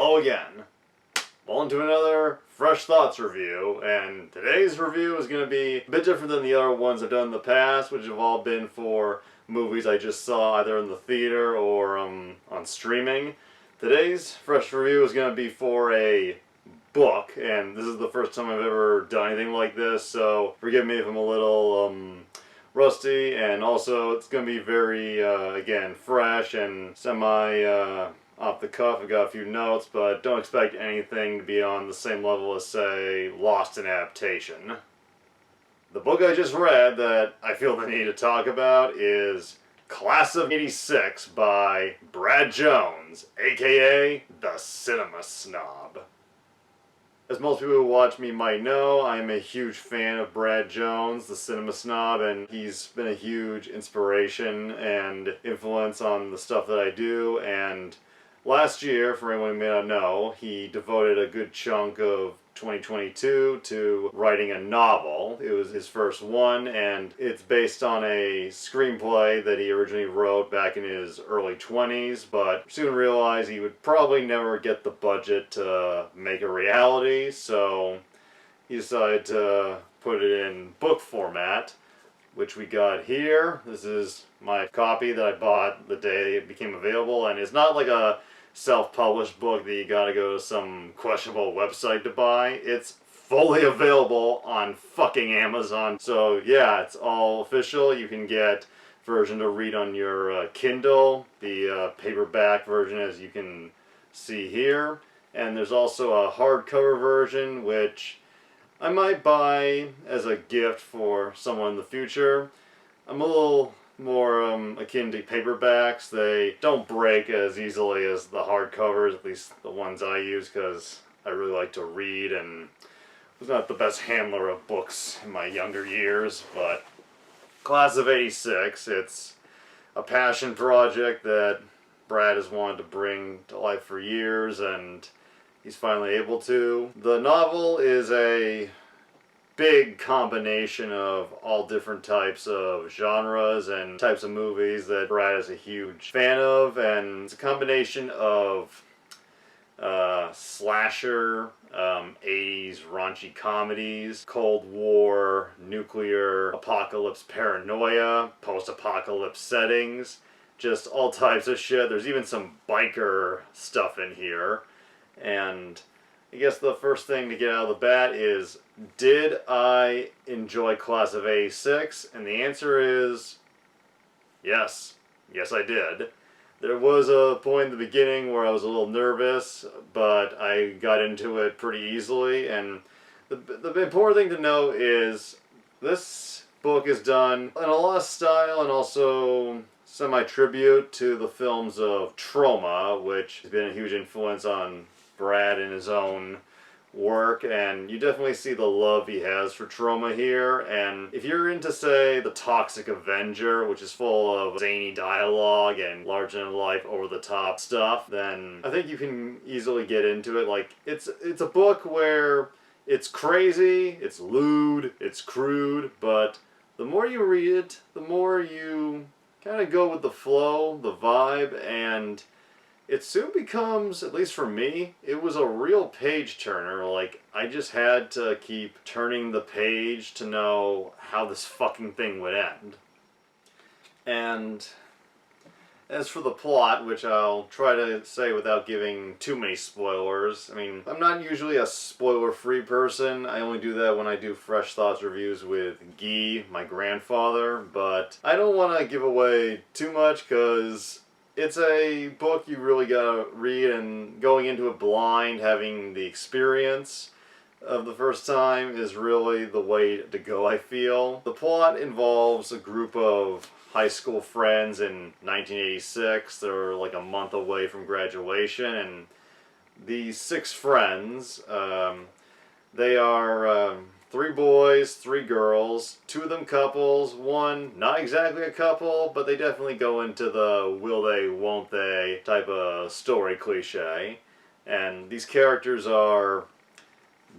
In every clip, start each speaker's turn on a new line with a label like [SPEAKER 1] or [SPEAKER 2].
[SPEAKER 1] Hello again. On to another Fresh Thoughts review, and today's review is going to be a bit different than the other ones I've done in the past, which have all been for movies I just saw either in the theater or on streaming. Today's Fresh review is going to be for a book, and this is the first time I've ever done anything like this, so forgive me if I'm a little rusty, and also it's going to be very, again, fresh and semi off the cuff. I've got a few notes, but don't expect anything to be on the same level as, say, Lost in Adaptation. The book I just read that I feel the need to talk about is Class of '86 by Brad Jones, aka the Cinema Snob. As most people who watch me might know, I'm a huge fan of Brad Jones, the Cinema Snob, and he's been a huge inspiration and influence on the stuff that I do. And last year, for anyone who may not know, he devoted a good chunk of 2022 to writing a novel. It was his first one, and it's based on a screenplay that he originally wrote back in his early 20s, but soon realized he would probably never get the budget to make a reality, so he decided to put it in book format, which we got here. This is my copy that I bought the day it became available, and it's not like a self-published book that you gotta go to some questionable website to buy. It's fully available on fucking Amazon. So yeah, it's all official. You can get version to read on your Kindle, the paperback version as you can see here. And there's also a hardcover version which I might buy as a gift for someone in the future. I'm a little more akin to paperbacks. They don't break as easily as the hardcovers, at least the ones I use, because I really like to read and was not the best handler of books in my younger years. But Class of '86, it's a passion project that Brad has wanted to bring to life for years, and he's finally able to. The novel is a big combination of all different types of genres and types of movies that Brad is a huge fan of, and it's a combination of slasher, 80s raunchy comedies, Cold War, nuclear apocalypse paranoia, post-apocalypse settings, just all types of shit. There's even some biker stuff in here, and I guess the first thing to get out of the bat is, did I enjoy Class of '86? And the answer is yes. Yes, I did. There was a point in the beginning where I was a little nervous, but I got into it pretty easily. And the important thing to know is this book is done in a lot of style and also semi-tribute to the films of Troma, which has been a huge influence on Brad in his own work, and you definitely see the love he has for Troma here. And if you're into, say, The Toxic Avenger, which is full of zany dialogue and larger-than-life, over-the-top stuff, then I think you can easily get into it. Like, it's a book where it's crazy, it's lewd, it's crude, but the more you read it, the more you kind of go with the flow, the vibe, and it soon becomes, at least for me, it was a real page turner. Like, I just had to keep turning the page to know how this fucking thing would end. And as for the plot, which I'll try to say without giving too many spoilers, I mean, I'm not usually a spoiler-free person. I only do that when I do Fresh Thoughts reviews with Guy, my grandfather, but I don't want to give away too much because it's a book you really gotta read, and going into it blind, having the experience of the first time is really the way to go, I feel. The plot involves a group of high school friends in 1986. They're like a month away from graduation, and these 6 friends, they are 3 boys, 3 girls, 2 of them couples, 1 not exactly a couple, but they definitely go into the will they, won't they type of story cliche. And these characters are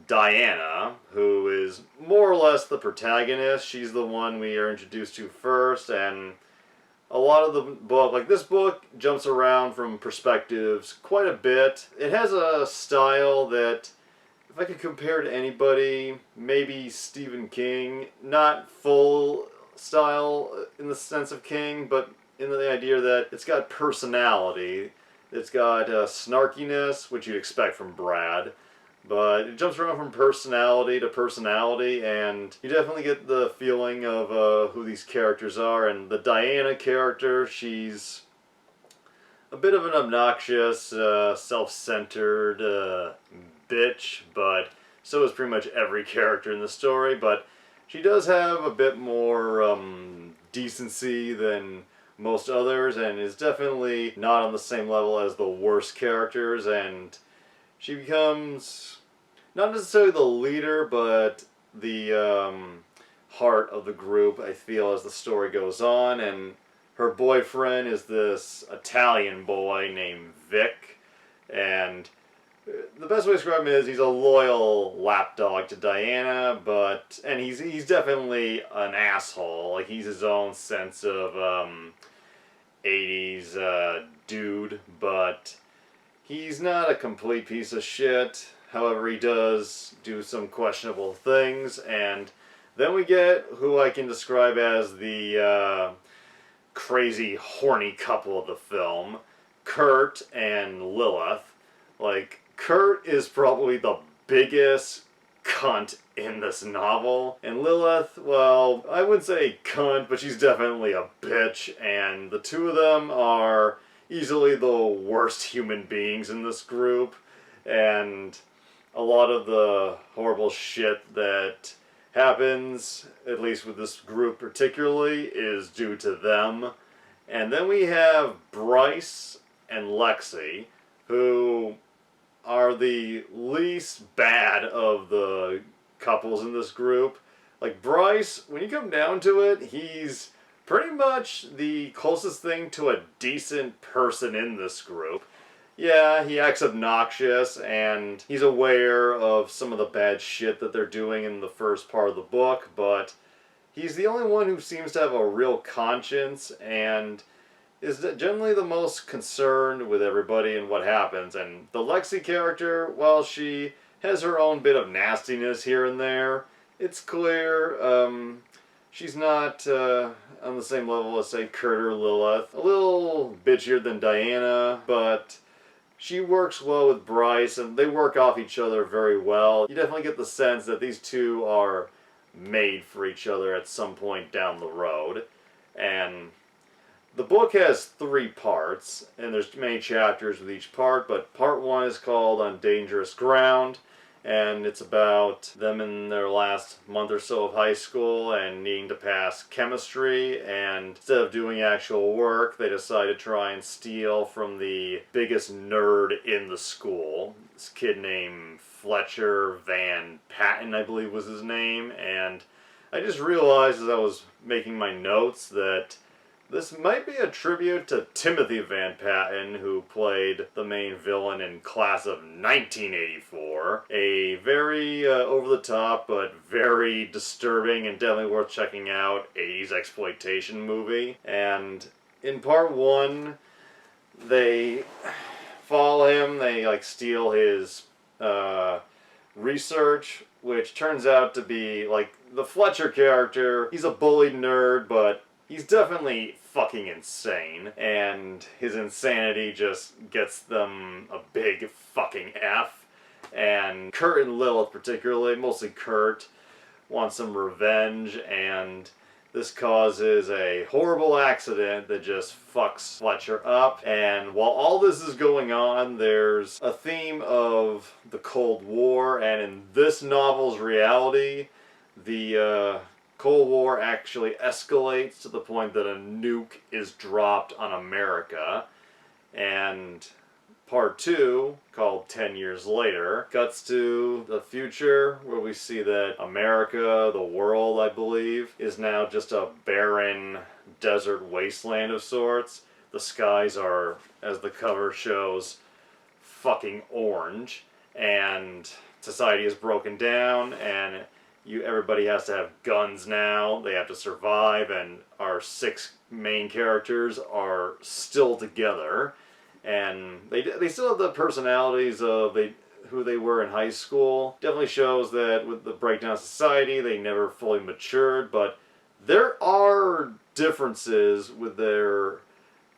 [SPEAKER 1] Diana, who is more or less the protagonist. She's the one we are introduced to first, and a lot of the book, like this book, jumps around from perspectives quite a bit. It has a style that, if I could compare to anybody, maybe Stephen King. Not full style in the sense of King, but in the idea that it's got personality. It's got snarkiness, which you'd expect from Brad. But it jumps around from personality to personality, and you definitely get the feeling of who these characters are. And the Diana character, she's a bit of an obnoxious, self-centered bitch, but so is pretty much every character in the story. But she does have a bit more decency than most others, and is definitely not on the same level as the worst characters, and she becomes not necessarily the leader, but the heart of the group, I feel, as the story goes on. And her boyfriend is this Italian boy named Vic, and the best way to describe him is he's a loyal lapdog to Diana, and he's definitely an asshole. Like, he's his own sense of 80s dude, but he's not a complete piece of shit. However, he does do some questionable things, and then we get who I can describe as the crazy, horny couple of the film, Kurt and Lilith. Like, Kurt is probably the biggest cunt in this novel, and Lilith, well, I wouldn't say cunt, but she's definitely a bitch, and the two of them are easily the worst human beings in this group, and a lot of the horrible shit that happens, at least with this group particularly, is due to them. And then we have Bryce and Lexi, who are the least bad of the couples in this group. Like, Bryce, when you come down to it, he's pretty much the closest thing to a decent person in this group. Yeah, he acts obnoxious, and he's aware of some of the bad shit that they're doing in the first part of the book, but he's the only one who seems to have a real conscience, and is generally the most concerned with everybody and what happens. And the Lexi character, well, she has her own bit of nastiness here and there. It's clear, she's not on the same level as, say, Kurt or Lilith. A little bitchier than Diana, but she works well with Bryce, and they work off each other very well. You definitely get the sense that these two are made for each other at some point down the road. And the book has 3 parts, and there's many chapters with each part, but part 1 is called On Dangerous Ground, and it's about them in their last month or so of high school and needing to pass chemistry, and instead of doing actual work, they decide to try and steal from the biggest nerd in the school. This kid named Fletcher Van Patten, I believe was his name, and I just realized as I was making my notes that this might be a tribute to Timothy Van Patten, who played the main villain in Class of 1984. A very over-the-top, but very disturbing and definitely worth checking out 80s exploitation movie. And in part 1, they follow him, they like steal his research, which turns out to be, like, the Fletcher character. He's a bullied nerd, but he's definitely fucking insane, and his insanity just gets them a big fucking F. And Kurt and Lilith particularly, mostly Kurt, wants some revenge, and this causes a horrible accident that just fucks Fletcher up. And while all this is going on, there's a theme of the Cold War, and in this novel's reality, the Cold War actually escalates to the point that a nuke is dropped on America. And part 2, called 10 Years Later, cuts to the future where we see that America, the world, I believe, is now just a barren desert wasteland of sorts. The skies are, as the cover shows, fucking orange, and society is broken down, and everybody has to have guns now. They have to survive, and our 6 main characters are still together, and they still have the personalities of who they were in high school. Definitely shows that with the breakdown of society, they never fully matured, but there are differences with their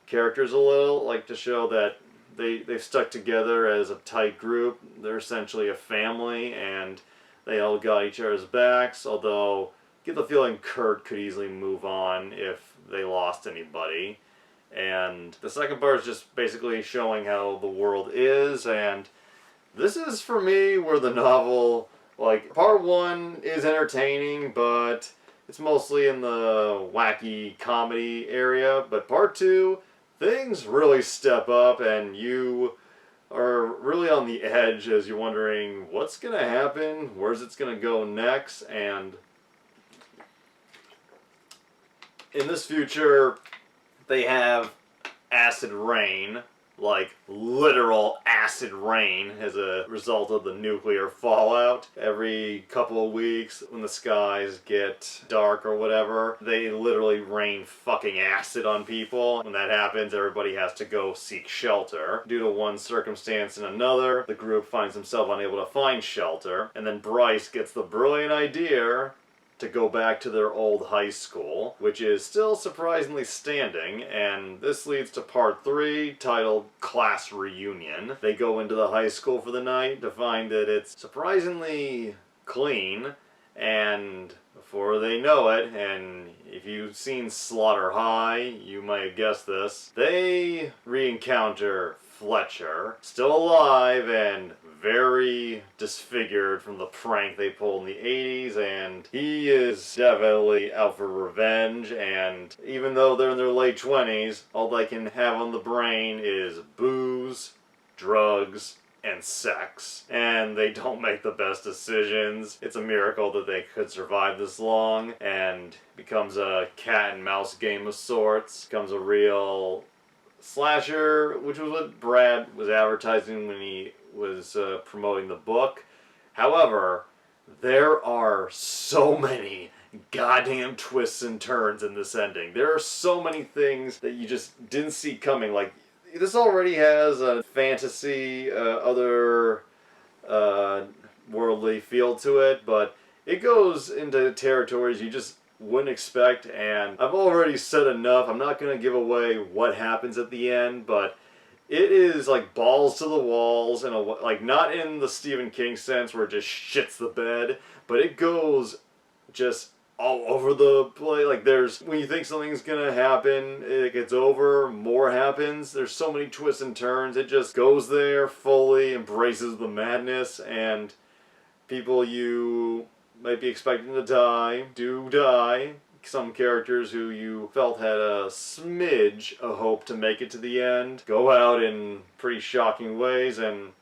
[SPEAKER 1] characters a little, like to show that they've stuck together as a tight group. They're essentially a family, and they all got each other's backs, although I get the feeling Kurt could easily move on if they lost anybody. And the second part is just basically showing how the world is, and this is, for me, where the novel, like, part 1 is entertaining, but it's mostly in the wacky comedy area, but part 2, things really step up, and you are really on the edge as you're wondering what's going to happen, where's it going to go next, and in this future, they have acid rain, like literal acid rain as a result of the nuclear fallout. Every couple of weeks when the skies get dark or whatever, they literally rain fucking acid on people. When that happens, everybody has to go seek shelter. Due to one circumstance and another, the group finds themselves unable to find shelter, and then Bryce gets the brilliant idea to go back to their old high school, which is still surprisingly standing, and this leads to part 3, titled Class Reunion. They go into the high school for the night to find that it's surprisingly clean, and before they know it, and if you've seen Slaughter High, you might have guessed this, they re-encounter Fletcher, still alive and very disfigured from the prank they pulled in the 80s, and he is definitely out for revenge, and even though they're in their late 20s, all they can have on the brain is booze, drugs, and sex, and they don't make the best decisions. It's a miracle that they could survive this long, and becomes a cat and mouse game of sorts, becomes a real slasher, which was what Brad was advertising when he was promoting the book. However, there are so many goddamn twists and turns in this ending. There are so many things that you just didn't see coming. Like, this already has a fantasy, other worldly feel to it, but it goes into territories you just wouldn't expect, and I've already said enough. I'm not going to give away what happens at the end, but it is like balls to the walls, and like not in the Stephen King sense where it just shits the bed, but it goes just all over the place. Like, there's, when you think something's gonna happen, it gets over, more happens. There's so many twists and turns. It just goes there, fully embraces the madness, and people you might be expecting to die do die. Some characters who you felt had a smidge of hope to make it to the end go out in pretty shocking ways, and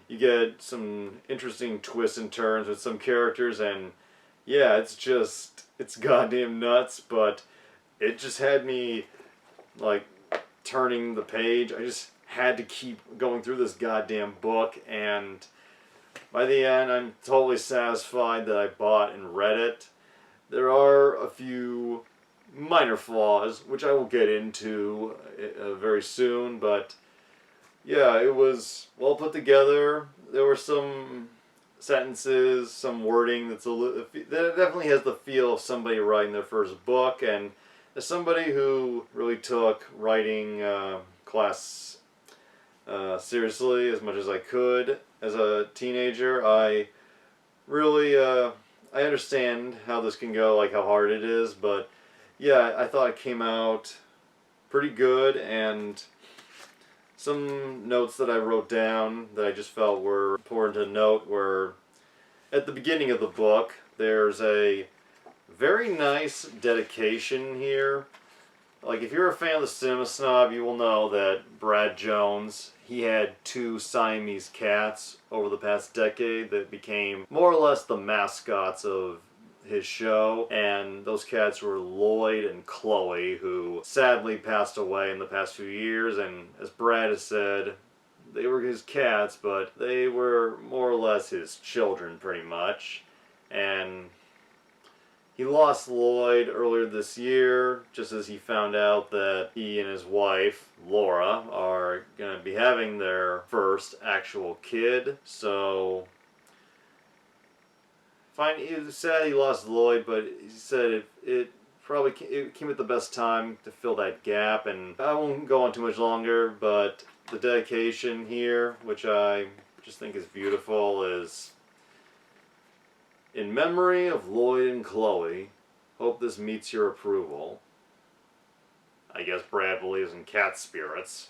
[SPEAKER 1] you get some interesting twists and turns with some characters, and yeah, it's goddamn nuts, but it just had me, like, turning the page. I just had to keep going through this goddamn book, and by the end, I'm totally satisfied that I bought and read it. There are a few minor flaws, which I will get into very soon, but yeah, it was well put together. There were some sentences, some wording that definitely has the feel of somebody writing their first book, and as somebody who really took writing class seriously as much as I could as a teenager, I really I understand how this can go, like how hard it is, but yeah, I thought it came out pretty good, and some notes that I wrote down that I just felt were important to note were, at the beginning of the book, there's a very nice dedication here. Like, if you're a fan of the Cinema Snob, you will know that Brad Jones, he had 2 Siamese cats over the past decade that became more or less the mascots of his show, and those cats were Lloyd and Chloe, who sadly passed away in the past few years, and as Brad has said, they were his cats, but they were more or less his children, pretty much. And He lost Lloyd earlier this year, just as he found out that he and his wife, Laura, are going to be having their first actual kid. So, fine, he said he lost Lloyd, but he said it probably it came at the best time to fill that gap. And I won't go on too much longer, but the dedication here, which I just think is beautiful, is... In memory of Lloyd and Chloe, hope this meets your approval. I guess Brad believes in cat spirits.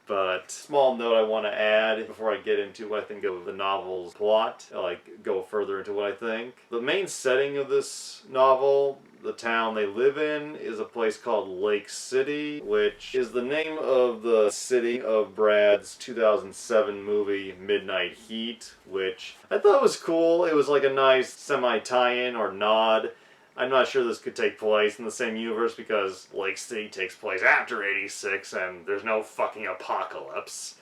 [SPEAKER 1] But small note I want to add before I get into what I think of the novel's plot, like go further into what I think. The main setting of this novel, the town they live in, is a place called Lake City, which is the name of the city of Brad's 2007 movie Midnight Heat, which I thought was cool. It was like a nice semi-tie-in or nod. I'm not sure this could take place in the same universe because Lake City takes place after 86 and there's no fucking apocalypse.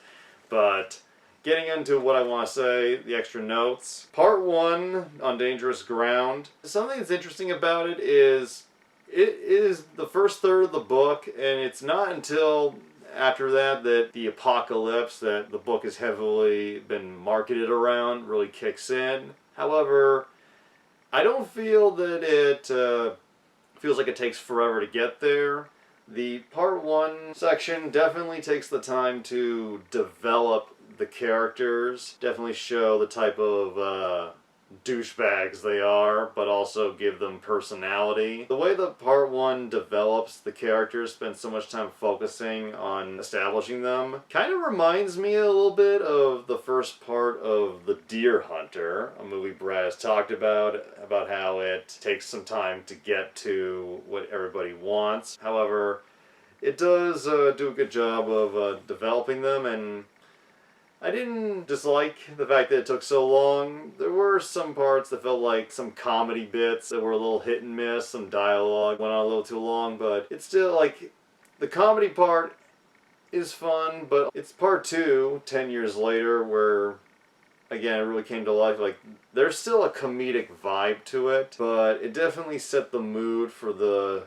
[SPEAKER 1] But getting into what I want to say, the extra notes. Part 1, On Dangerous Ground. Something that's interesting about it is the first third of the book, and it's not until after that the apocalypse that the book has heavily been marketed around really kicks in. However, I don't feel that it feels like it takes forever to get there. The part 1 section definitely takes the time to develop the characters, definitely show the type of douchebags they are, but also give them personality. The way that part 1 develops the characters, spends so much time focusing on establishing them, kind of reminds me a little bit of the first part of The Deer Hunter, a movie Brad has talked about how it takes some time to get to what everybody wants. However, it does do a good job of developing them, and I didn't dislike the fact that it took so long. There were some parts that felt like some comedy bits that were a little hit and miss, some dialogue went on a little too long, but it's still like, the comedy part is fun, but it's part 2, 10 years later, where, again, it really came to life. Like, there's still a comedic vibe to it, but it definitely set the mood for the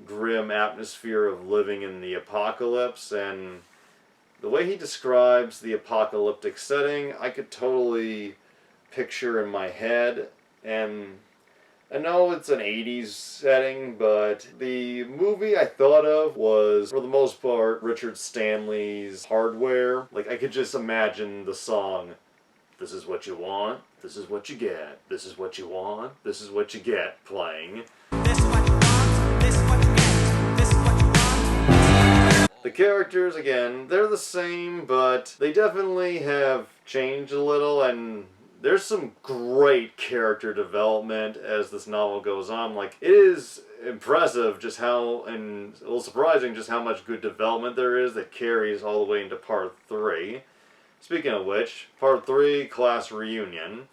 [SPEAKER 1] grim atmosphere of living in the apocalypse, and the way he describes the apocalyptic setting, I could totally picture in my head. And I know it's an 80s setting, but the movie I thought of was, for the most part, Richard Stanley's Hardware. Like, I could just imagine the song, "This is what you want, this is what you get, this is what you want, this is what you get," playing. This is what you want, this is what you get, this is what you want. The characters, again, they're the same, but they definitely have changed a little, and there's some great character development as this novel goes on. Like, it is impressive just how, and a little surprising, just how much good development there is that carries all the way into part 3. Speaking of which, part 3, Class Reunion.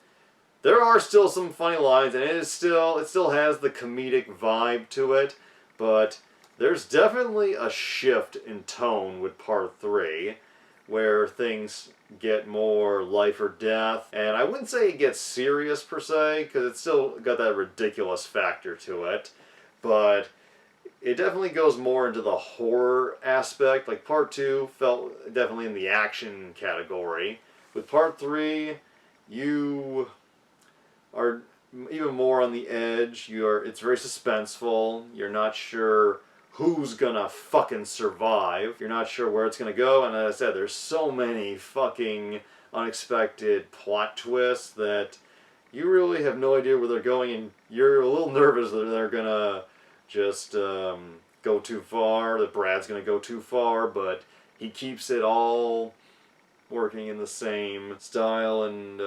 [SPEAKER 1] There are still some funny lines, and it still has the comedic vibe to it, but there's definitely a shift in tone with part 3, where things get more life or death. And I wouldn't say it gets serious per se, because it's still got that ridiculous factor to it. But it definitely goes more into the horror aspect. Like, part 2 felt definitely in the action category. With part 3, you are even more on the edge. It's very suspenseful. You're not sure who's gonna fucking survive. You're not sure where it's gonna go, and as I said, there's so many fucking unexpected plot twists that you really have no idea where they're going, and you're a little nervous that they're gonna just go too far, that Brad's gonna go too far, but he keeps it all working in the same style and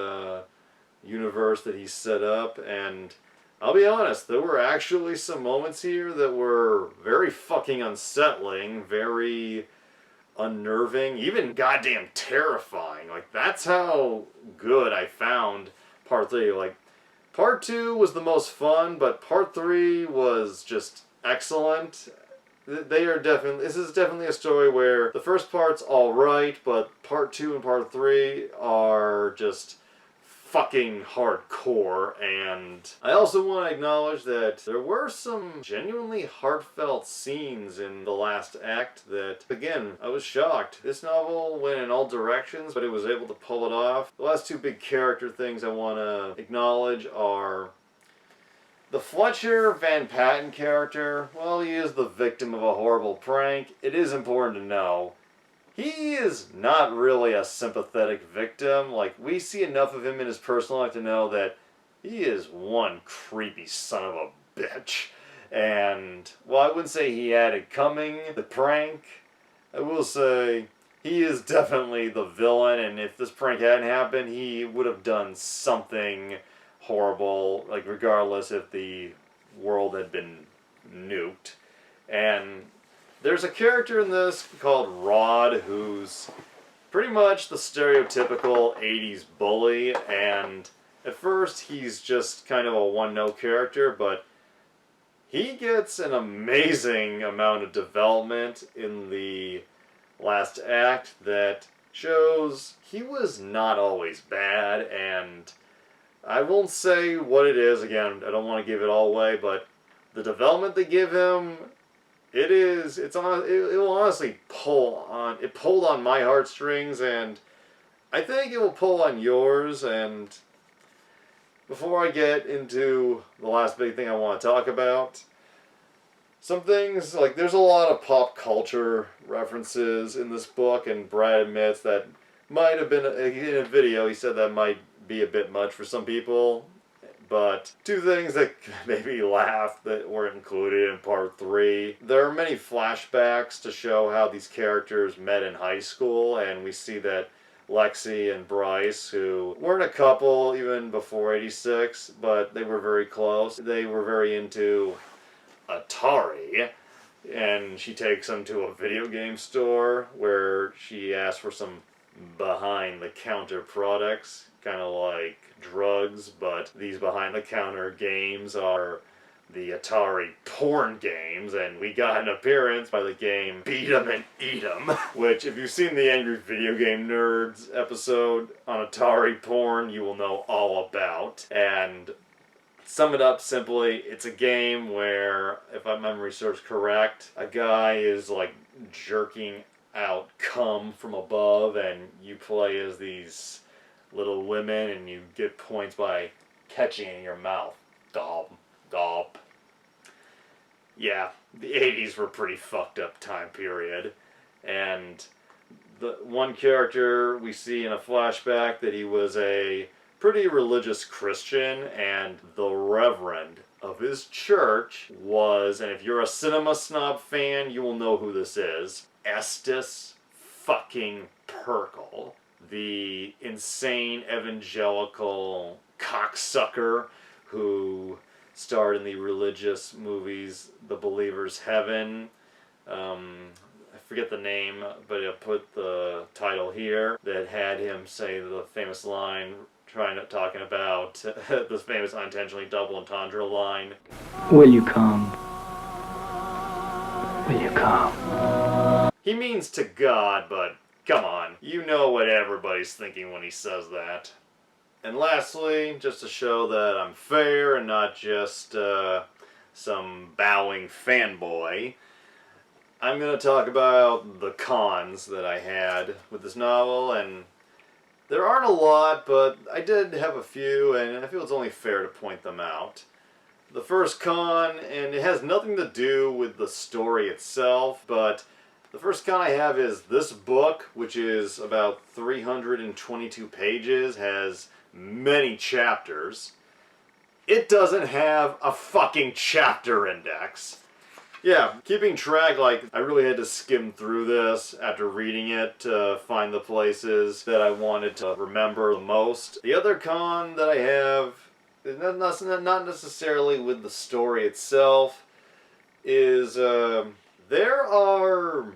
[SPEAKER 1] universe that he's set up. And I'll be honest, there were actually some moments here that were very fucking unsettling, very unnerving, even goddamn terrifying. Like, that's how good I found part 3. Like, part 2 was the most fun, but part 3 was just excellent. This is definitely a story where the first part's alright, but part 2 and part 3 are just fucking hardcore. And I also want to acknowledge that there were some genuinely heartfelt scenes in the last act that, again, I was shocked. This novel went in all directions, but it was able to pull it off. The last two big character things I want to acknowledge are the Fletcher Van Patten character. Well, he is the victim of a horrible prank. It is important to know he is not really a sympathetic victim. Like, we see enough of him in his personal life to know that he is one creepy son of a bitch. And, well, I wouldn't say he had it coming, the prank. I will say he is definitely the villain, and if this prank hadn't happened, he would have done something horrible, like, regardless if the world had been nuked. And there's a character in this called Rod who's pretty much the stereotypical 80s bully, and at first he's just kind of a one-note character, but he gets an amazing amount of development in the last act that shows he was not always bad. And I won't say what it is, again, I don't want to give it all away, but the development they give him, it will honestly pulled on my heartstrings, and I think it will pull on yours. And before I get into the last big thing I want to talk about, some things, like, there's a lot of pop culture references in this book, and Brad admits that might have been, in a video, he said that might be a bit much for some people. But two things that made me laugh that weren't included in part 3. There are many flashbacks to show how these characters met in high school, and we see that Lexi and Bryce, who weren't a couple even before 86, but they were very close. They were very into Atari, and she takes them to a video game store where she asks for some behind-the-counter products, kind of like drugs, but these behind-the-counter games are the Atari porn games, and we got an appearance by the game Beat 'em and Eat 'em, which, if you've seen the Angry Video Game Nerds episode on Atari porn, you will know all about. And sum it up simply, it's a game where, if my memory serves correct, a guy is like jerking out cum from above, and you play as these little women, and you get points by catching it in your mouth. Gulp, gulp. Yeah, the 80s were a pretty fucked up time period, and the one character we see in a flashback that he was a pretty religious Christian, and the reverend of his church was, and if you're a Cinema Snob fan, you will know who this is, Estes fucking Perkle, the insane evangelical cocksucker who starred in the religious movies The Believer's Heaven. I forget the name, but I'll put the title here, that had him say the famous line, talking about this famous unintentionally double entendre line.
[SPEAKER 2] Will you come? Will you come?
[SPEAKER 1] He means to God, but come on, you know what everybody's thinking when he says that. And lastly, just to show that I'm fair and not just some bowing fanboy, I'm going to talk about the cons that I had with this novel, and there aren't a lot, but I did have a few, and I feel it's only fair to point them out. The first con, and it has nothing to do with the story itself, but the first con I have is this book, which is about 322 pages, has many chapters. It doesn't have a fucking chapter index. Yeah, keeping track, like, I really had to skim through this after reading it to find the places that I wanted to remember the most. The other con that I have, not necessarily with the story itself, is there are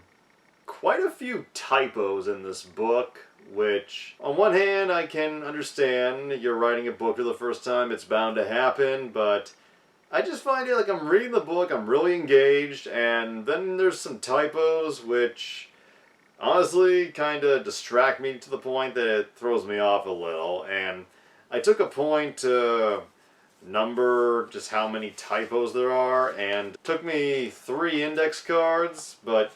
[SPEAKER 1] quite a few typos in this book, which, on one hand, I can understand. You're writing a book for the first time, it's bound to happen, but I just find it like I'm reading the book, I'm really engaged, and then there's some typos which honestly kind of distract me to the point that it throws me off a little. And I took a point to number just how many typos there are, and it took me 3 index cards, but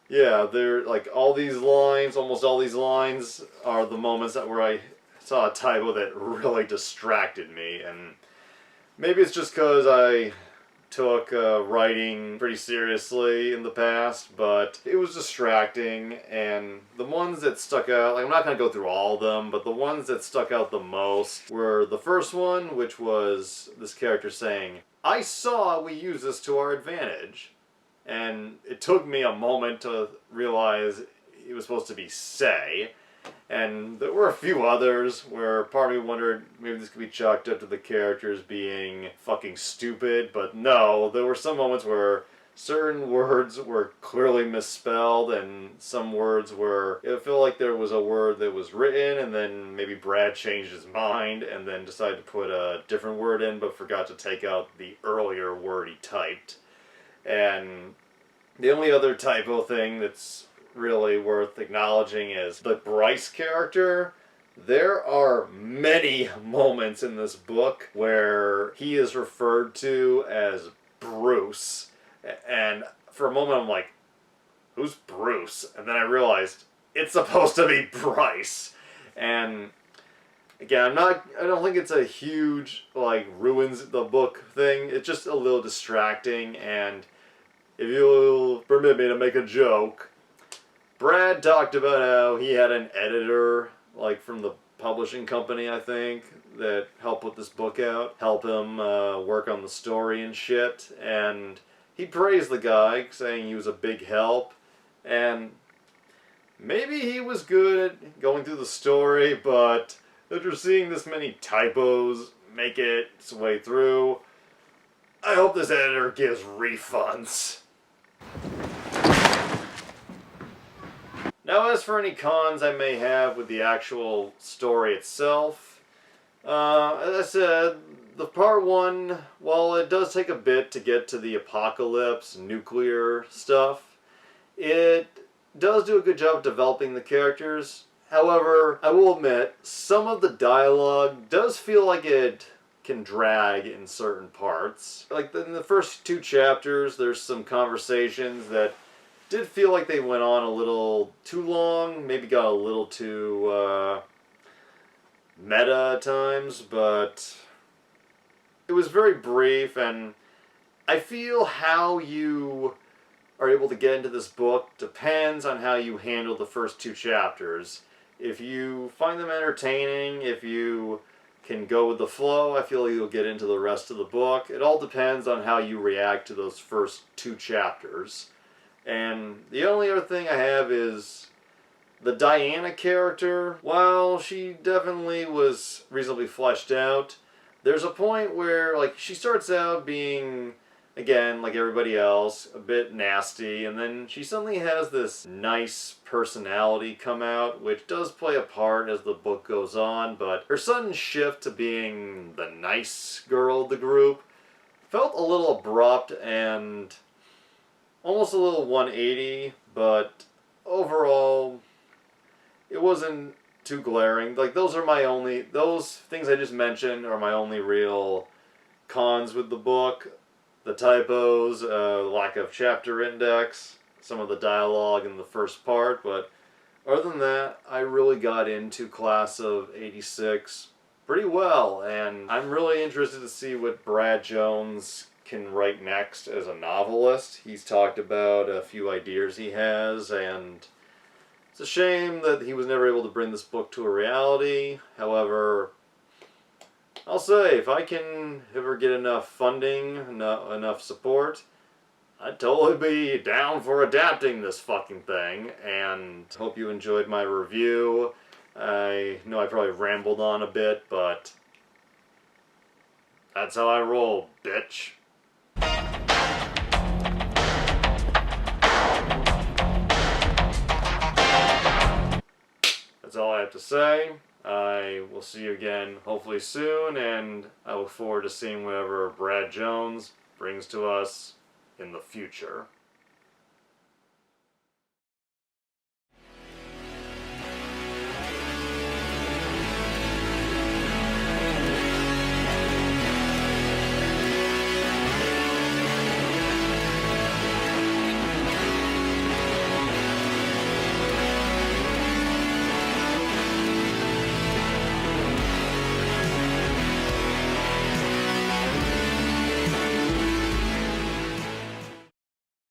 [SPEAKER 1] yeah, they're like all these lines, almost all these lines are the moments where I saw a typo that really distracted me, and maybe it's just because I took writing pretty seriously in the past, but it was distracting, and the ones that stuck out, like I'm not going to go through all of them, but the ones that stuck out the most were the first one, which was this character saying, "I saw we use this to our advantage," and it took me a moment to realize it was supposed to be "say." And there were a few others where part of me wondered maybe this could be chalked up to the characters being fucking stupid, but no, there were some moments where certain words were clearly misspelled and some words were, it felt like there was a word that was written and then maybe Brad changed his mind and then decided to put a different word in but forgot to take out the earlier word he typed. And the only other typo thing that's really worth acknowledging is the Bryce character. There are many moments in this book where he is referred to as Bruce, and for a moment I'm like, who's Bruce? And then I realized it's supposed to be Bryce. And again, I don't think it's a huge, like, ruins the book thing. It's just a little distracting, and if you'll permit me to make a joke, Brad talked about how he had an editor, like from the publishing company, I think, that helped put this book out, help him work on the story and shit, and he praised the guy, saying he was a big help, and maybe he was good at going through the story, but after seeing this many typos make it its way through, I hope this editor gives refunds. Now, as for any cons I may have with the actual story itself, as I said, the part 1, while it does take a bit to get to the apocalypse, nuclear stuff, it does do a good job of developing the characters. However, I will admit, some of the dialogue does feel like it can drag in certain parts. Like in the first 2 chapters, there's some conversations that did feel like they went on a little too long, maybe got a little too meta at times, but it was very brief, and I feel how you are able to get into this book depends on how you handle the first 2 chapters. If you find them entertaining, if you can go with the flow, I feel you'll get into the rest of the book. It all depends on how you react to those first 2 chapters. And the only other thing I have is the Diana character. While she definitely was reasonably fleshed out, there's a point where, like, she starts out being, again, like everybody else, a bit nasty, and then she suddenly has this nice personality come out, which does play a part as the book goes on, but her sudden shift to being the nice girl of the group felt a little abrupt and almost a little 180, but overall, it wasn't too glaring. Like, those things I just mentioned are my only real cons with the book. The typos, lack of chapter index, some of the dialogue in the first part, but other than that, I really got into Class of '86 pretty well, and I'm really interested to see what Brad Jones can write next as a novelist. He's talked about a few ideas he has, and it's a shame that he was never able to bring this book to a reality. However, I'll say, if I can ever get enough funding, enough support, I'd totally be down for adapting this fucking thing, and hope you enjoyed my review. I know I probably rambled on a bit, but that's how I roll, bitch. That's all I have to say. I will see you again hopefully soon, and I look forward to seeing whatever Brad Jones brings to us in the future.